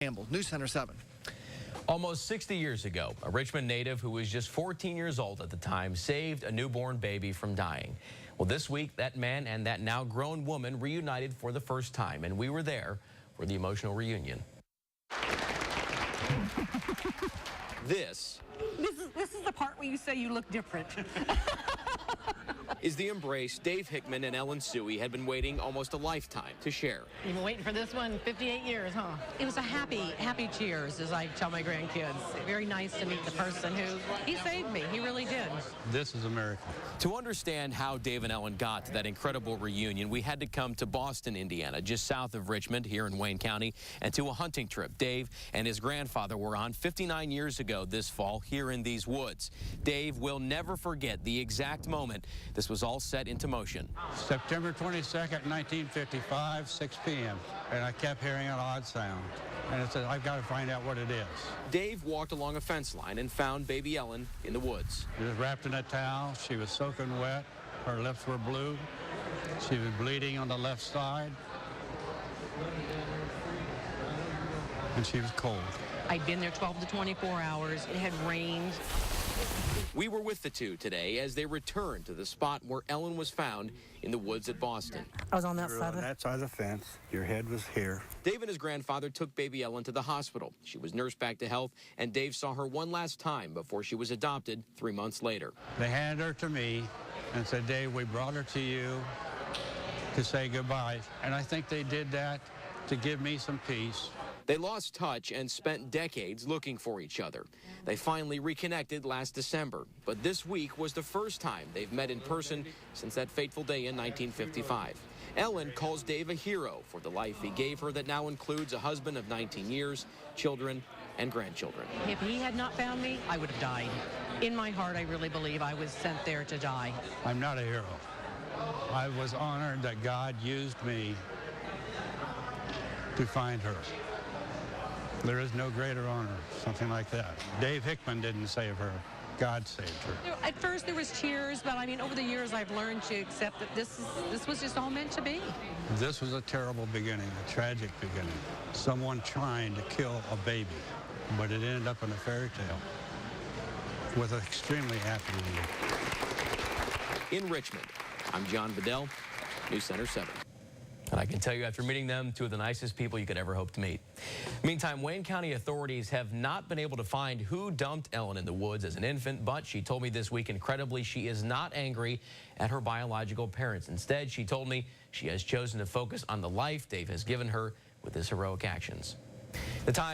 Campbell, News Center 7. Almost 60 years ago, a Richmond native who was just 14 years old at the time saved a newborn baby from dying. Well, this week, that man and that now grown woman reunited for the first time, and we were there for the emotional reunion. This is the part where you say you look different. is the embrace Dave Hickman and Ellen Suey had been waiting almost a lifetime to share. You've been waiting for this one 58 years, huh? It was a happy cheers, as I tell my grandkids. Very nice to meet the person who, he saved me. He really did. This is America. To understand how Dave and Ellen got to that incredible reunion, we had to come to Boston, Indiana, just south of Richmond here in Wayne County, and to a hunting trip Dave and his grandfather were on 59 years ago this fall here in these woods. Dave will never forget the exact moment this was all set into motion. September 22nd, 1955, 6 p.m. And I kept hearing an odd sound. And I said, I've got to find out what it is. Dave walked along a fence line and found baby Ellen in the woods. She was wrapped in a towel. She was soaking wet. Her lips were blue. She was bleeding on the left side. And she was cold. I'd been there 12 to 24 hours. It had rained. We were with the two today as they returned to the spot where Ellen was found in the woods at Boston. I was on that side. On that side of the fence. Your head was here. Dave and his grandfather took baby Ellen to the hospital. She was nursed back to health, and Dave saw her one last time before she was adopted 3 months later. They handed her to me and said, Dave, we brought her to you to say goodbye. And I think they did that to give me some peace. They lost touch and spent decades looking for each other. They finally reconnected last December, but this week was the first time they've met in person since that fateful day in 1955. Ellen calls Dave a hero for the life he gave her that now includes a husband of 19 years, children, and grandchildren. If he had not found me, I would have died. In my heart, I really believe I was sent there to die. I'm not a hero. I was honored that God used me to find her. There is no greater honor, something like that. Dave Hickman didn't save her. God saved her. At first there was cheers, but I mean, over the years I've learned to accept that this was just all meant to be. This was a terrible beginning, a tragic beginning. Someone trying to kill a baby, but it ended up in a fairy tale with an extremely happy ending. In Richmond, I'm John Bedell, News Center 7. And I can tell you, after meeting them, two of the nicest people you could ever hope to meet. Meantime, Wayne County authorities have not been able to find who dumped Ellen in the woods as an infant, but she told me this week, incredibly, she is not angry at her biological parents. Instead, she told me she has chosen to focus on the life Dave has given her with his heroic actions. The time